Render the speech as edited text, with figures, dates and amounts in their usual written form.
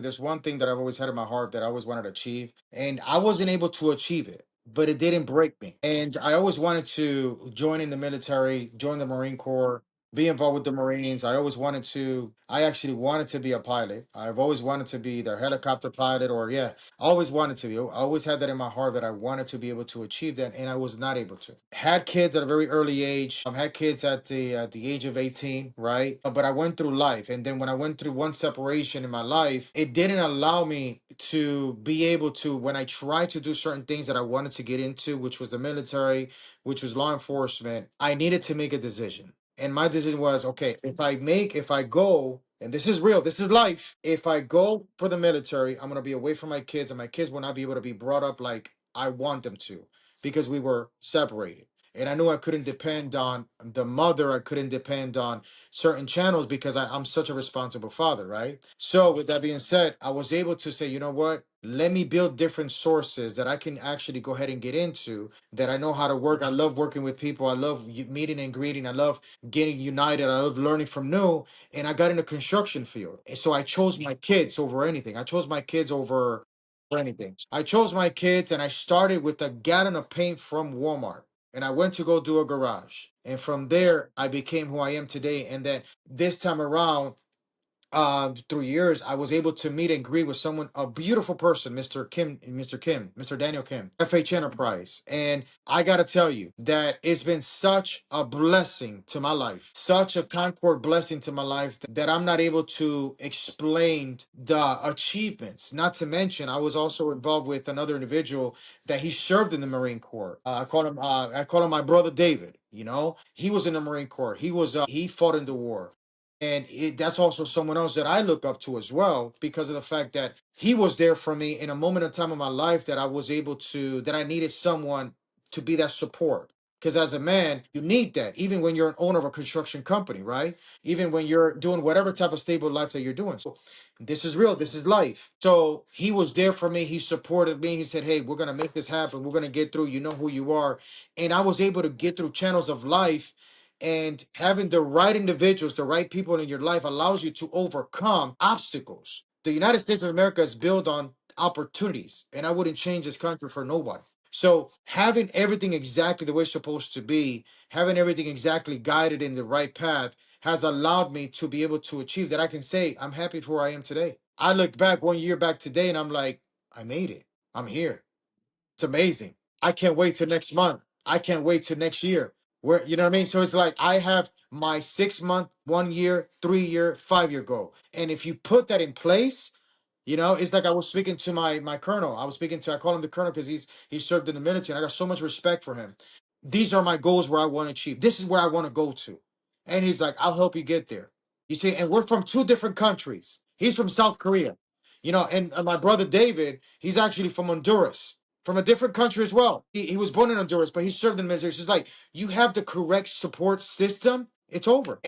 There's one thing that I've always had in my heart that I always wanted to achieve, and I wasn't able to achieve it, but it didn't break me. And I always wanted to join in the military, join the Marine Corps, be involved with the Marines. I actually wanted to be a pilot. I've always wanted to be either a helicopter pilot or, yeah, I always wanted to be. I always had that in my heart that I wanted to be able to achieve that, and I was not able to. Had kids at a very early age. Had kids at the age of 18, right? But I went through life, and then when I went through one separation in my life, it didn't allow me to be able to. When I tried to do certain things that I wanted to get into, which was the military, which was law enforcement, I needed to make a decision. And my decision was, okay, if I go, and this is real, this is life. If I go for the military, I'm going to be away from my kids, and my kids will not be able to be brought up like I want them to because we were separated. And I knew I couldn't depend on the mother. I couldn't depend on certain channels because I'm such a responsible father, right? So, with that being said, I was able to say, you know what? Let me build different sources that I can actually go ahead and get into that I know how to work. I love working with people. I love meeting and greeting. I love getting united. I love learning from new. And I got in the construction field. And so I chose my kids over anything. I chose my kids over anything. I chose my kids and I started with a gallon of paint from Walmart. And I went to go do a garage. And from there, I became who I am today. And then this time around, through years, I was able to meet and greet with someone, a beautiful person, Mr. Daniel Kim, FH Enterprise. And I got to tell you that it's been such a blessing to my life, such a Concord blessing to my life that I'm not able to explain the achievements. Not to mention, I was also involved with another individual that he served in the Marine Corps. I call him my brother David. You know, he was in the Marine Corps. He fought in the war. And that's also someone else that I look up to as well because of the fact that he was there for me in a moment of time in my life that that I needed someone to be that support. Because as a man, you need that, even when you're an owner of a construction company, right? Even when you're doing whatever type of stable life that you're doing. So this is real, this is life. So he was there for me. He supported me. He said, hey, we're going to make this happen. We're going to get through. You know who you are. And I was able to get through channels of life, and having the right individuals, the right people in your life allows you to overcome obstacles. The United States of America is built on opportunities, and I wouldn't change this country for nobody. So, having everything exactly the way it's supposed to be, having everything exactly guided in the right path, has allowed me to be able to achieve that. I can say, I'm happy for where I am today. I look back 1 year back today, and I'm like, I made it. I'm here. It's amazing. I can't wait till next month. I can't wait till next year. Where you know what I mean? So it's like I have my 6 month, 1 year, 3 year, 5 year goal. And if you put that in place, it's like I was speaking to my colonel. I call him the colonel because he served in the military and I got so much respect for him. These are my goals where I want to achieve. This is where I want to go to. And he's like, I'll help you get there. You see, and we're from two different countries. He's from South Korea. And my brother David, he's actually from Honduras, from a different country as well. He was born in Honduras, but he served in the military. It's just like you have the correct support system, it's over.